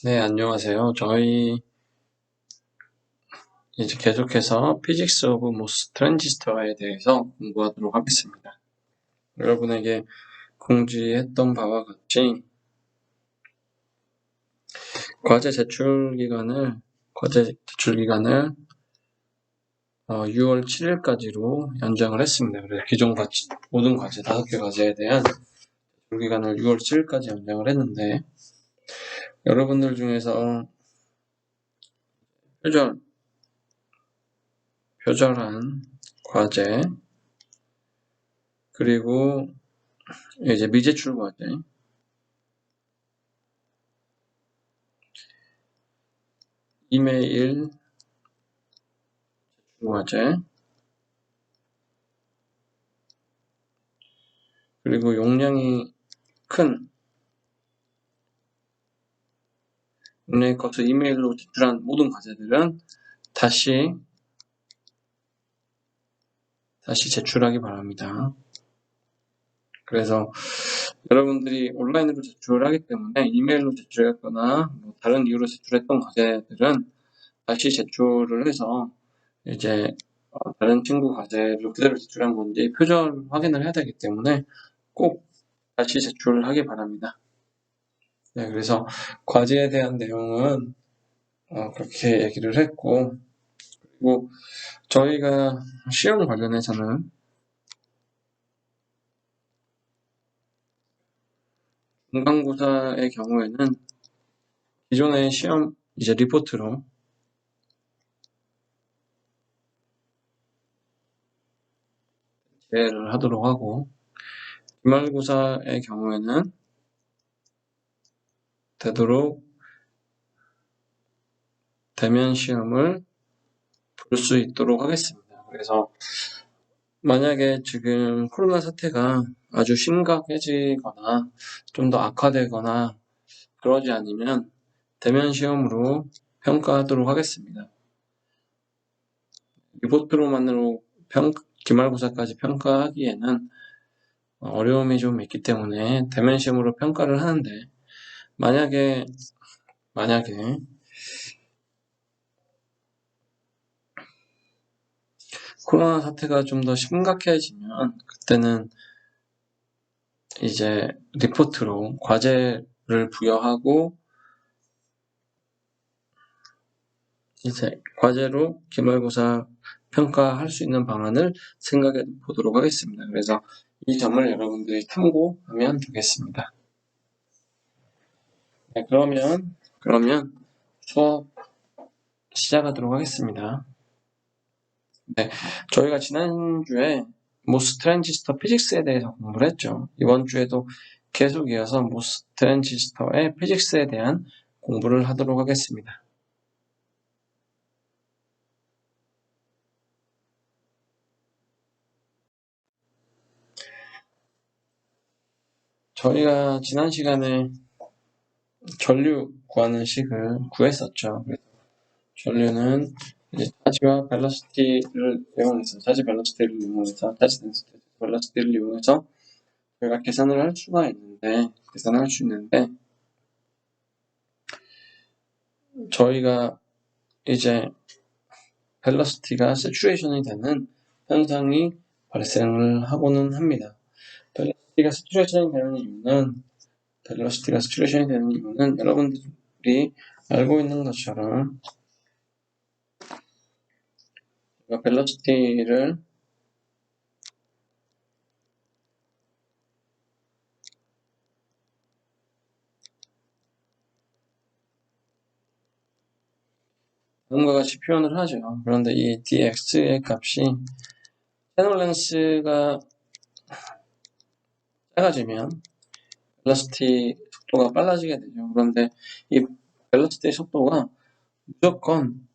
네, 안녕하세요. 저희 이제 계속해서 피직스 오브 모스 트랜지스터에 대해서 공부하도록 하겠습니다. 여러분에게 공지했던 바와 같이 과제 제출 기간을 6월 7일까지로 연장을 했습니다. 그래서 기존 모든 과제 5개 과제에 대한 제출 기간을 6월 7일까지 연장을 했는데, 여러분들 중에서 표절한 과제, 그리고 이제 미제출 과제, 이메일 과제, 그리고 용량이 큰 커서 이메일로 제출한 모든 과제들은 다시 제출하기 바랍니다. 그래서 여러분들이 온라인으로 제출을 하기 때문에 이메일로 제출했거나 다른 이유로 제출했던 과제들은 다시 제출을 해서 이제 다른 친구 과제를 그대로 제출한 건지 표절 확인을 해야 되기 때문에 꼭 다시 제출을 하기 바랍니다. 네, 그래서 과제에 대한 내용은 그렇게 얘기를 했고, 그리고 저희가 시험 관련해서는 중간고사의 경우에는 기존의 시험 이제 리포트로 제외를 하도록 하고, 기말고사의 경우에는 되도록 대면 시험을 볼 수 있도록 하겠습니다. 그래서 만약에 지금 코로나 사태가 아주 심각해지거나 좀 더 악화되거나 그러지 않으면 대면 시험으로 평가하도록 하겠습니다. 리포트로만으로 기말고사까지 평가하기에는 어려움이 좀 있기 때문에 대면 시험으로 평가를 하는데, 만약에 코로나 사태가 좀 더 심각해지면 그때는 이제 리포트로 과제를 부여하고 이제 과제로 기말고사 평가할 수 있는 방안을 생각해 보도록 하겠습니다. 그래서 이 점을 여러분들이 참고하면 되겠습니다. 네, 그러면 수업 시작하도록 하겠습니다. 네, 저희가 지난주에 모스 트랜지스터 피직스에 대해서 공부를 했죠. 이번 주에도 계속 이어서 모스 트랜지스터의 피직스에 대한 공부를 하도록 하겠습니다. 저희가 지난 시간에 전류 구하는 식을 구했었죠. 전류는 이제 차지와 벨러시티를 이용해서 차지 벨러시티를 이용해서 저희가 계산을 할 수 있는데 저희가 이제 벨러시티가 세츄레이션이 되는 현상이 발생을 하고는 합니다. 벨러시티가 세츄레이션이 되는 이유는 여러분들이 알고 있는 것처럼 벨러시티를 다음과 같이 표현을 하죠. 그런데 이 dx의 값이 채널 렌스가 작아지면 벨러시티 속도가 빨라지게 되죠. 그런데 이 벨러시티 속도가 무조건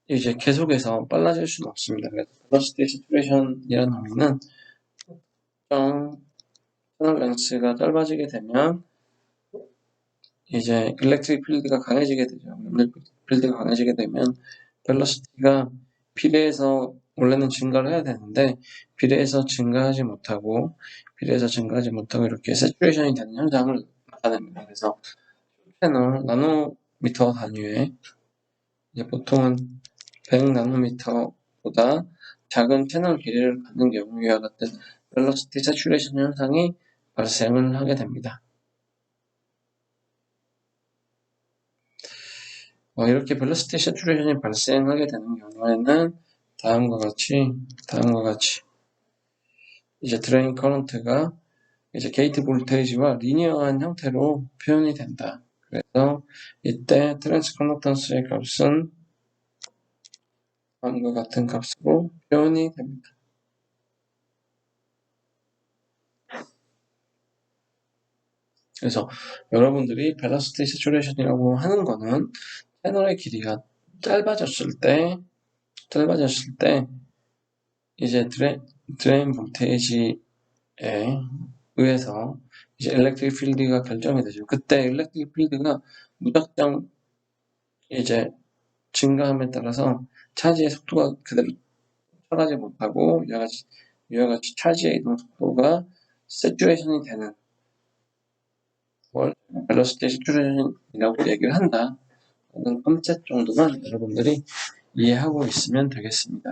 이제 계속해서 빨라질 수는 없습니다. 그래서 벨러시티 세츄레이션이라는 의미는 채널 렌스가 짧아지게 되면 이제 일렉트릭 필드가 강해지게 되죠. 일렉트릭 필드가 강해지게 되면 벨러시티가 비례해서 원래는 증가를 해야 되는데 비례해서 증가하지 못하고 이렇게 세츄레이션이 되는 현상을 나타냅니다. 그래서 채널 나노미터 단위의 이제 보통은 100나노미터보다 작은 채널 길이를 갖는 경우 이와 같은 벨로시티 세츄레이션 현상이 발생을 하게 됩니다. 이렇게 벨로시티 세츄레이션이 발생하게 되는 경우에는 다음과 같이 이제 드레인 커런트가 이제 게이트 볼테이지와 리니어한 형태로 표현이 된다. 그래서 이때 트랜스 컨덕턴스의 값은 다음과 같은 값으로 표현이 됩니다. 그래서 여러분들이 벨로시티 세츄레이션이라고 하는 거는 채널의 길이가 짧아졌을 때 이제 드레인 볼테이지에 의해서 이제 일렉트릭 필드가 결정이 되죠. 그때 일렉트릭 필드가 무작정 이제 증가함에 따라서 차지의 속도가 그대로 쫓아가지 못하고 이와 같이 차지의 이동 속도가 세츄레이션이 되는 걸 벨로시티 세츄레이션이라고 얘기를 한다. 라는 컨셉 정도만 여러분들이 이해하고 있으면 되겠습니다.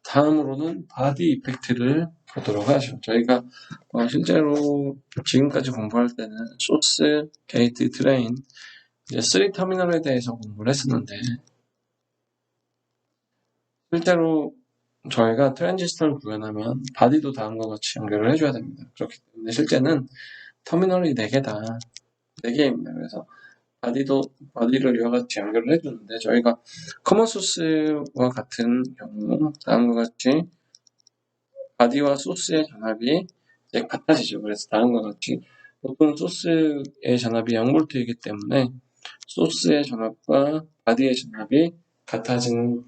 다음으로는 바디 이펙트를 보도록 하죠. 저희가 실제로 지금까지 공부할 때는 소스, 게이트, 드레인 이제 3터미널에 대해서 공부를 했었는데 실제로 저희가 트랜지스터를 구현하면 바디도 다음과 같이 연결을 해줘야 됩니다. 그렇기 때문에 실제는 터미널이 4개다. 4개입니다. 그래서 바디를 이와 같이 연결을 해주는데 저희가 커먼 소스와 같은 경우 다음과 같이 바디와 소스의 전압이 이제 같아지죠. 그래서 다음과 같이 보통 소스의 전압이 0V이기 때문에 소스의 전압과 바디의 전압이 같아지는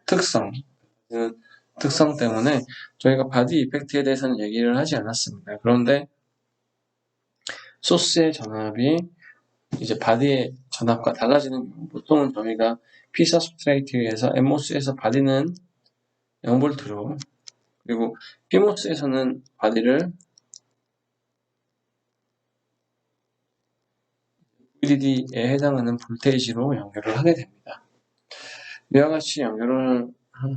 특성 때문에 저희가 바디 이펙트에 대해서는 얘기를 하지 않았습니다. 그런데 소스의 전압이 이제 바디의 전압과 달라지는 경우 보통은 저희가 P 서브스트레이트에서 MOS에서 바디는 0V로 그리고 PMOS에서는 바디를 VDD에 해당하는 볼테이지로 연결을 하게 됩니다. 이와 같이 연결을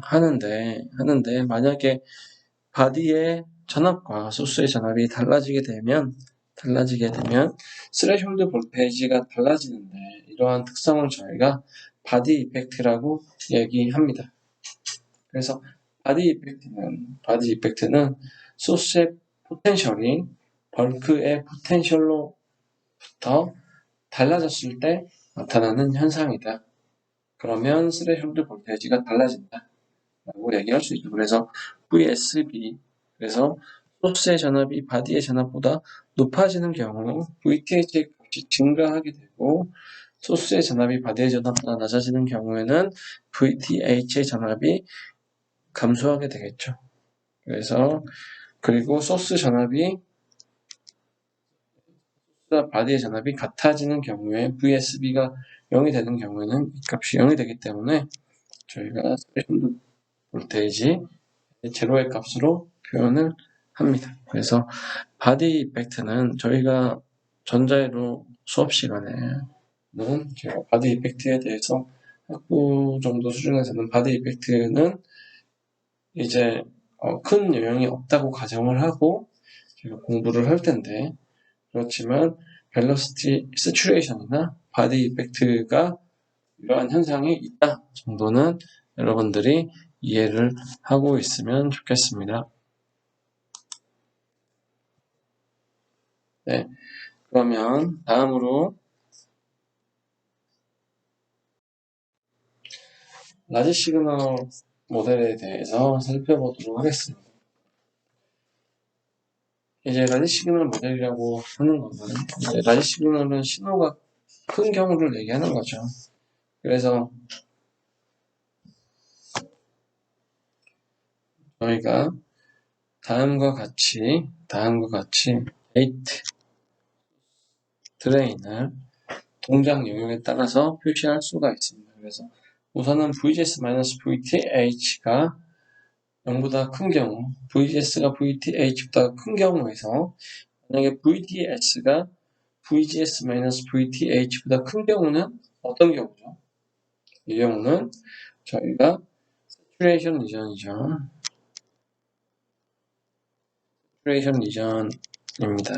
하는데 만약에 바디의 전압과 소스의 전압이 달라지게 되면 스레숄드 볼테이지가 달라지는데 이러한 특성을 저희가 바디 이펙트라고 얘기합니다. 그래서 바디 이펙트는 소스의 포텐셜이 벌크의 포텐셜로부터 달라졌을 때 나타나는 현상이다. 그러면 스레숄드 볼테이지가 달라진다. 라고 얘기할 수 있죠. 그래서 VSB, 그래서 소스의 전압이 바디의 전압보다 높아지는 경우 VTH의 값이 증가하게 되고 소스의 전압이 바디의 전압보다 낮아지는 경우에는 VTH의 전압이 감소하게 되겠죠. 그리고 소스 전압이 바디의 전압이 같아지는 경우에 VSB가 0이 되는 경우에는 이 값이 0이 되기 때문에 저희가 스레숄드 볼테이지 제로의 값으로 표현을 합니다. 그래서 바디 이펙트는 저희가 전자회로 수업 시간에는 제가 바디 이펙트에 대해서 학부 정도 수준에서는 바디 이펙트는 이제 큰 영향이 없다고 가정을 하고 제가 공부를 할 텐데 그렇지만 벨로시티 세츄레이션이나 바디 이펙트가 이러한 현상이 있다 정도는 여러분들이 이해를 하고 있으면 좋겠습니다. 네, 그러면 다음으로 라지 시그널 모델에 대해서 살펴보도록 하겠습니다. 이제 라지 시그널 모델이라고 하는 거는 이제 라지 시그널은 신호가 큰 경우를 얘기하는 거죠. 그래서 저희가 다음과 같이 게이트 드레인을 동작 영역에 따라서 표시할 수가 있습니다. 그래서 우선은 VGS-VTH가 0보다 큰 경우, VGS가 VTH보다 큰 경우에서 만약에 VDS가 VGS-VTH보다 큰 경우는 어떤 경우죠? 이 경우는 저희가 saturation region이죠. saturation region입니다.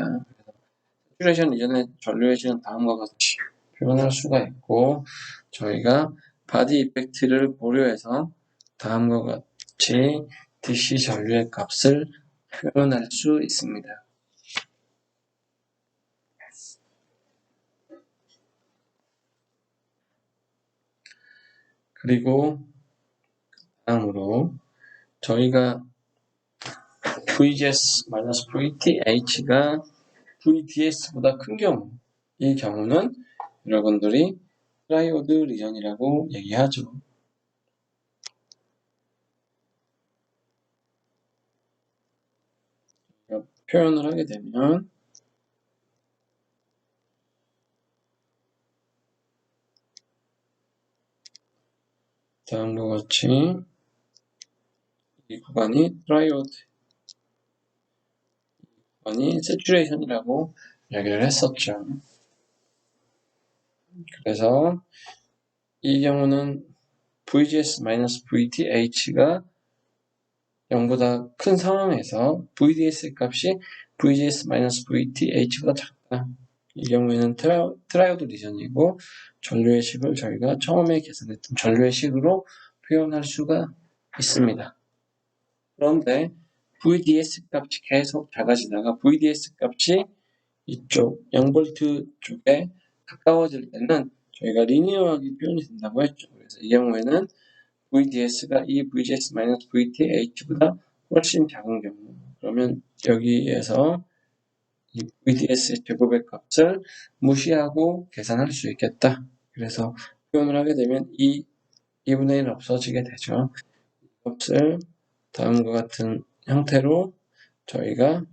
saturation region의 전류의 식은 다음과 같이 표현할 수가 있고, 저희가 바디 이펙트를 고려해서 다음과 같이 DC 전류의 값을 표현할 수 있습니다. 그리고 다음으로 저희가 VGS-VTH가 VDS보다 큰 경우, 이 경우는 여러분들이 트라이오드 리전이라고 얘기하죠. 표현을 하게 되면 다음과 같이 이 구간이 트라이오드, 구간이 세츄레이션이라고 이야기를 했었죠. 그래서 이 경우는 VGS-VTH가 0보다 큰 상황에서 VDS 값이 VGS-VTH보다 작다. 이 경우에는 트라이오드 리전이고 전류의 식을 저희가 처음에 계산했던 전류의 식으로 표현할 수가 있습니다. 그런데 VDS 값이 계속 작아지다가 VDS 값이 이쪽 0V 쪽에 가까워질 때는 저희가 리니어하게 표현이 된다고 했죠. 그래서 이 경우에는 VDS가 이 VGS-VTH보다 훨씬 작은 경우, 그러면 여기에서 이 VDS의 제곱의 값을 무시하고 계산할 수 있겠다. 그래서 표현을 하게 되면 이 2분의 1 없어지게 되죠. 이 값을 다음과 같은 형태로 저희가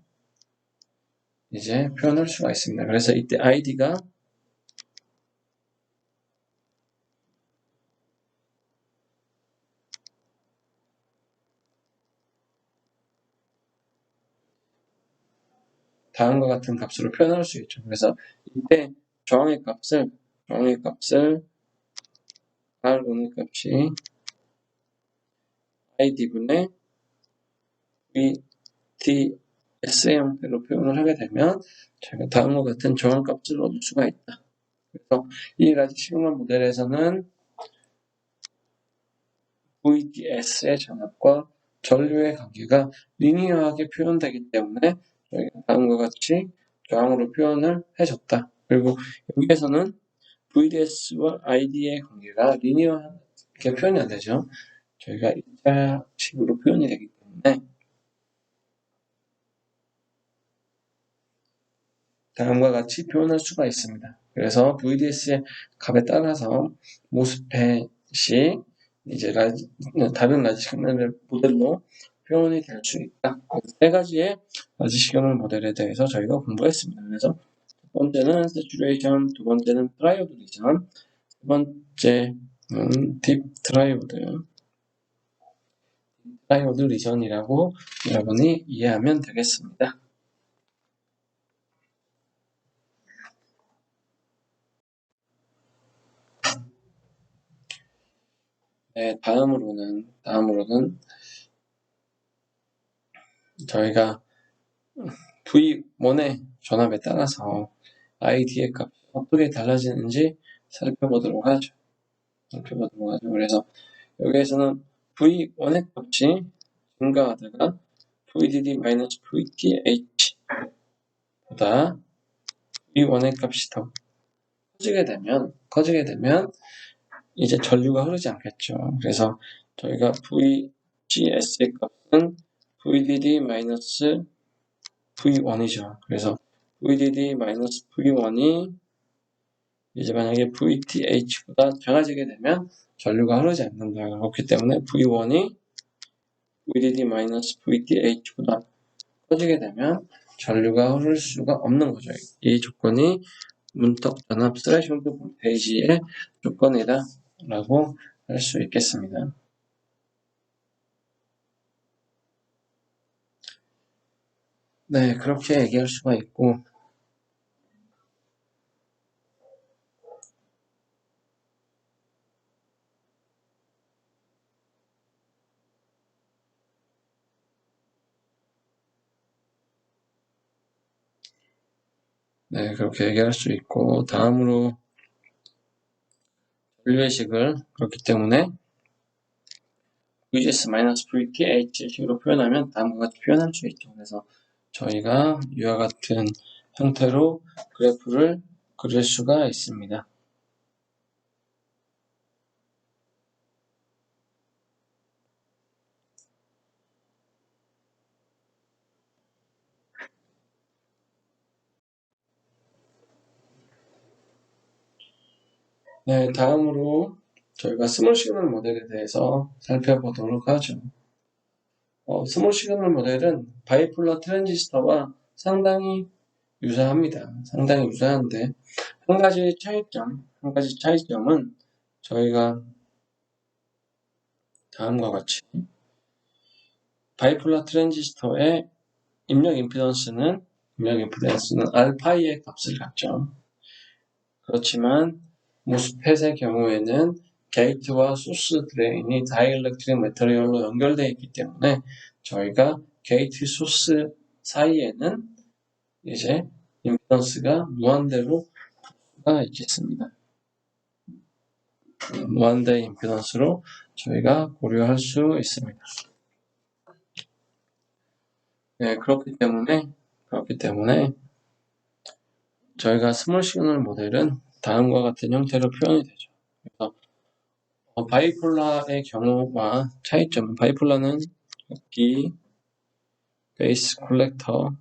이제 표현할 수가 있습니다. 그래서 이때 id가 다음과 같은 값으로 표현할 수 있죠. 그래서 이때 저항의 값을 R5의 값이 id분의 VTS의 형태로 표현을 하게 되면 저희가 다음과 같은 저항값을 얻을 수가 있다. 그래서 이 라지 시그마 모델에서는 VDS의 전압과 전류의 관계가 리니어하게 표현되기 때문에 저희가 다음과 같이 저항으로 표현을 해줬다. 그리고 여기에서는 VDS와 ID의 관계가 리니어하게 표현이 안 되죠. 저희가 1차식으로 표현이 되기 때문에 다음과 같이 표현할 수가 있습니다. 그래서 VDS의 값에 따라서 모스펫이 이제 다른 라지 시그널 모델로 표현이 될 수 있다. 세 가지의 라지 시그널 모델에 대해서 저희가 공부했습니다. 그래서 첫 번째는 세츄레이션, 두 번째는 트라이오드 리전, 세 번째는 딥 트라이오드 리전이라고 여러분이 이해하면 되겠습니다. 네, 다음으로는 저희가 V1의 전압에 따라서 ID의 값이 어떻게 달라지는지 살펴보도록 하죠. 그래서 여기에서는 V1의 값이 증가하다가 VDD-VTH보다 V1의 값이 더 커지게 되면 이제 전류가 흐르지 않겠죠. 그래서 저희가 VGS의 값은 VDD-V1이죠. 그래서 VDD-V1이 이제 만약에 VTH보다 작아지게 되면 전류가 흐르지 않는다. 그렇기 때문에 V1이 VDD-VTH보다 커지게 되면 전류가 흐를 수가 없는 거죠. 이 조건이 문턱 전압 스레이션드 볼테이지의 조건이다. 라고 할 수 있겠습니다. 네, 그렇게 얘기할 수가 있고, 네, 그렇게 얘기할 수 있고, 다음으로 분류의식을 그렇기 때문에 VGS-VPH식으로 표현하면 다음과 같이 표현할 수 있죠. 그래서 저희가 이와 같은 형태로 그래프를 그릴 수가 있습니다. 네, 다음으로 저희가 스몰 시그널 모델에 대해서 살펴보도록 하죠. 스몰 시그널 모델은 바이폴러 트랜지스터와 상당히 유사합니다. 상당히 유사한데 한 가지 차이점은 저희가 다음과 같이 바이폴러 트랜지스터의 입력 임피던스는 알파이의 값을 갖죠. 그렇지만 모스펫의 경우에는 게이트와 소스 드레인이 다이엘렉트릭 매터리얼로 연결되어 있기 때문에 저희가 게이트 소스 사이에는 이제 임피던스가 무한대로 가 있겠습니다. 무한대의 임피던스로 저희가 고려할 수 있습니다. 네, 그렇기 때문에 저희가 스몰 시그널 모델은 다음과 같은 형태로 표현이 되죠. 그래서 바이폴라의 경우와 차이점은 바이폴라는 여기 베이스 콜렉터,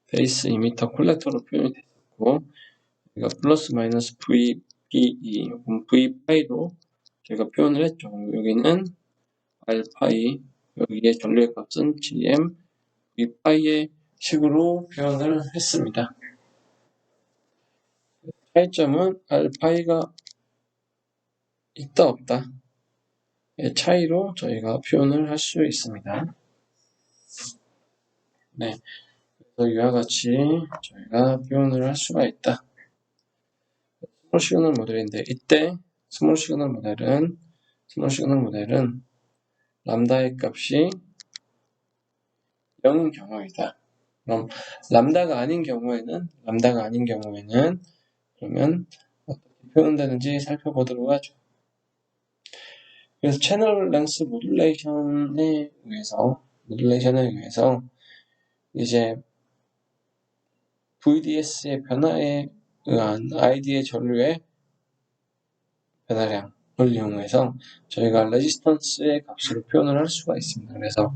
베이스 이미터 콜렉터로 표현이 되고 우리가 플러스 마이너스 VBE, V파이로 제가 표현을 했죠. 여기는 R파이, 여기에 전류의 값은 GM, V파이의 식으로 표현을 했습니다. 차이점은 R파이가 있다 없다의 차이로 저희가 표현을 할 수 있습니다. 네, 그래서 이와 같이 저희가 표현을 할 수가 있다. 스몰 시그널 모델인데 이때 스몰 시그널 모델은 람다의 값이 0인 경우이다. 그럼 람다가 아닌 경우에는 그러면 어떻게 표현되는지 살펴보도록 하죠. 그래서 채널 랭스 모듈레이션에 의해서 이제 VDS의 변화에 의한 ID의 전류의 변화량을 이용해서 저희가 레지스턴스의 값으로 표현을 할 수가 있습니다. 그래서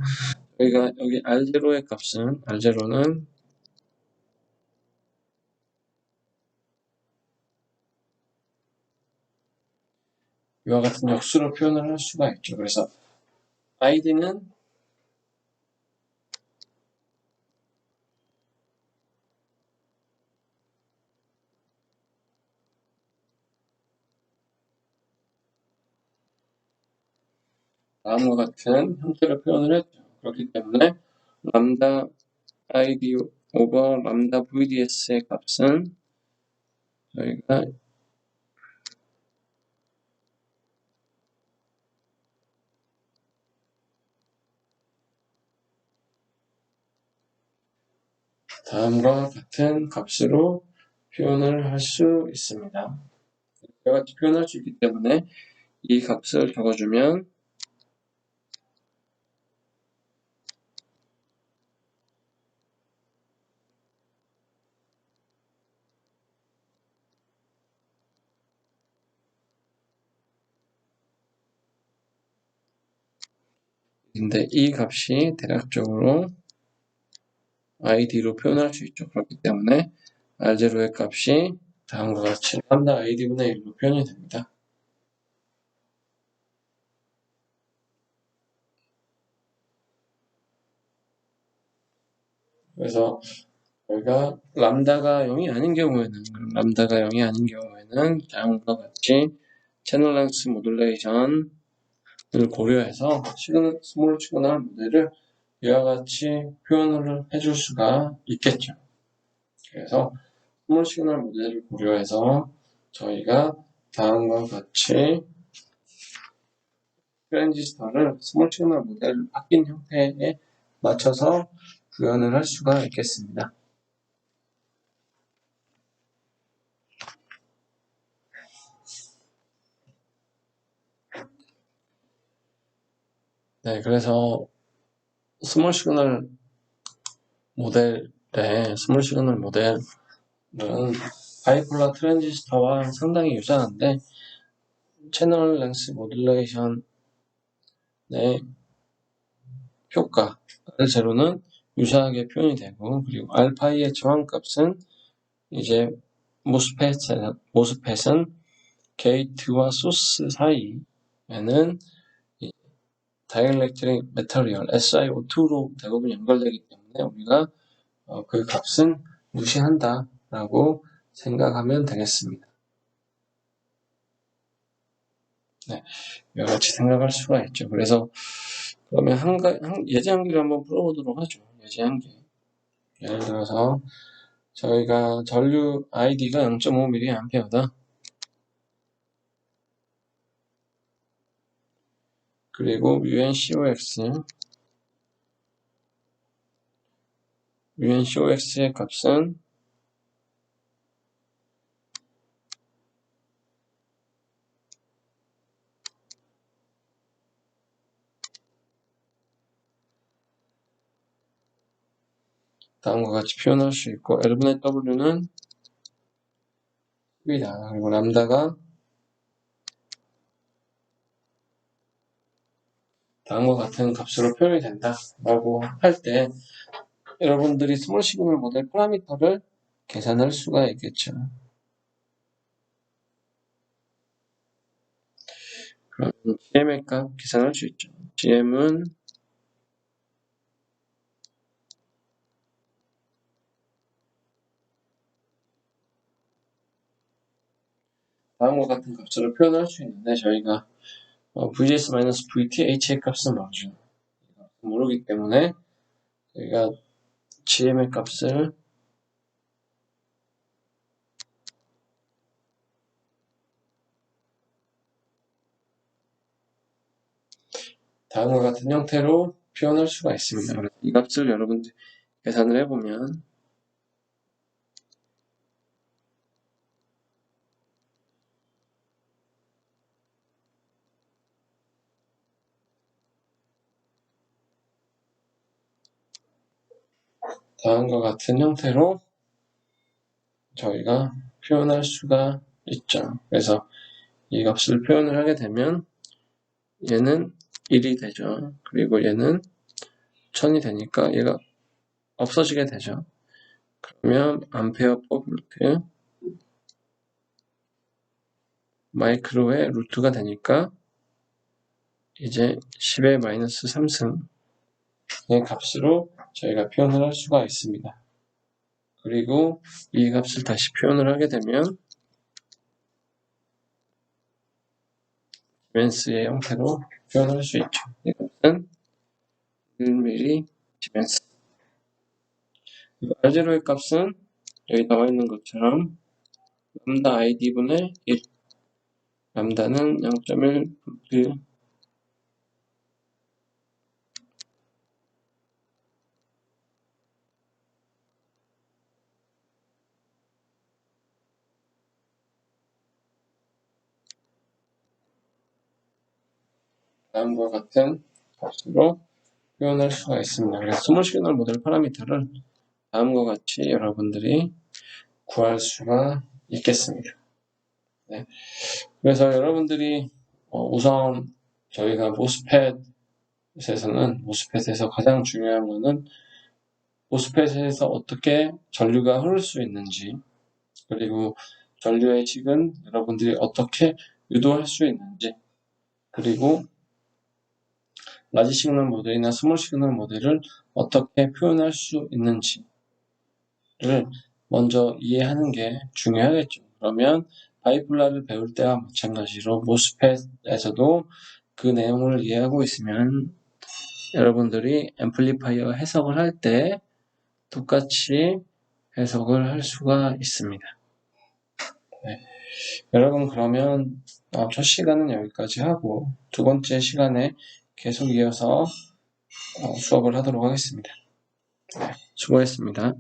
저희가 여기 R0의 값은 R0는 이와 같은 역수로 표현을 할 수가 있죠. 그래서 ID는 다음과 같은 형태로 표현을 했죠. 그렇기 때문에 람다 ID 오버 람다 VDS의 값은 저희가 다음과 같은 값으로 표현을 할 수 있습니다. 이와 같이 표현할 수 있기 때문에 이 값을 적어주면 근데 이 값이 대략적으로 ID로 표현할 수 있죠. 그렇기 때문에 R0의 값이 다음과 같이 람다 ID분의 1로 표현이 됩니다. 그래서 저희가 람다가 0이 아닌 경우에는 다음과 같이 채널 랭스 모듈레이션을 고려해서 스몰 시그널 모델을 이와 같이 표현을 해줄 수가 있겠죠. 그래서 스몰 시그널 모델을 고려해서 저희가 다음과 같이 트랜지스터를 스몰 시그널 모델을 바뀐 형태에 맞춰서 구현을 할 수가 있겠습니다. 네, 그래서 스몰 시그널 모델은 바이폴라 트랜지스터와 상당히 유사한데 채널 랭스 모듈레이션의 효과를 제로는 유사하게 표현이 되고, 그리고 알파의 저항값은 이제 모스펫은 게이트와 소스 사이에는 다이엘렉트릭 메터리얼 SiO2로 대부분 연결되기 때문에 우리가 그 값은 무시한다라고 생각하면 되겠습니다. 네, 여러 가지 생각할 수가 있죠. 그래서 그러면 예제 한기를 한번 풀어보도록 하죠. 예제 한기. 예를 들어서 저희가 전류 ID가 0.5mA다. 그리고 UNCOX의 값은 다음과 같이 표현할 수 있고, L분의 W는 10이다. 그리고 람다가 다음과 같은 값으로 표현이 된다라고 할 때 여러분들이 스몰 시그널 모델 파라미터를 계산할 수가 있겠죠. 그럼 GM의 값 계산할 수 있죠. GM은 다음과 같은 값으로 표현할 수 있는데 저희가 VGS-VT, H의 값은 모르기 때문에 저희가 GM의 값을 다음과 같은 형태로 표현할 수가 있습니다. 그래서 이 값을 여러분들 계산을 해보면 다음과 같은 형태로 저희가 표현할 수가 있죠. 그래서 이 값을 표현을 하게 되면 얘는 1이 되죠. 그리고 얘는 1000이 되니까 얘가 없어지게 되죠. 그러면 암페어 퍼 볼트 마이크로의 루트가 되니까 이제 10의 마이너스 3승의 값으로 저희가 표현을 할 수가 있습니다. 그리고 이 값을 다시 표현을 하게 되면 시멘스의 형태로 표현할 수 있죠. 이 값은 1mm 시멘스. R0의 값은 여기 나와 있는 것처럼 람다 id분의 1. 람다는 0.1 볼트. 다음과 같은 값으로 표현할 수가 있습니다. 그래서 스몰 시그널 모델 파라미터를 다음과 같이 여러분들이 구할 수가 있겠습니다. 네. 그래서 여러분들이 우선 저희가 모스펫에서 가장 중요한 것은 모스펫에서 어떻게 전류가 흐를 수 있는지, 그리고 전류의 식은 여러분들이 어떻게 유도할 수 있는지, 그리고 라지 시그널 모델이나 스몰 시그널 모델을 어떻게 표현할 수 있는지를 먼저 이해하는 게 중요하겠죠. 그러면 바이폴라를 배울 때와 마찬가지로 모스펫에서도 그 내용을 이해하고 있으면 여러분들이 앰플리파이어 해석을 할 때 똑같이 해석을 할 수가 있습니다. 네. 여러분 그러면 첫 시간은 여기까지 하고 두 번째 시간에 계속 이어서 수업을 하도록 하겠습니다. 네, 수고했습니다.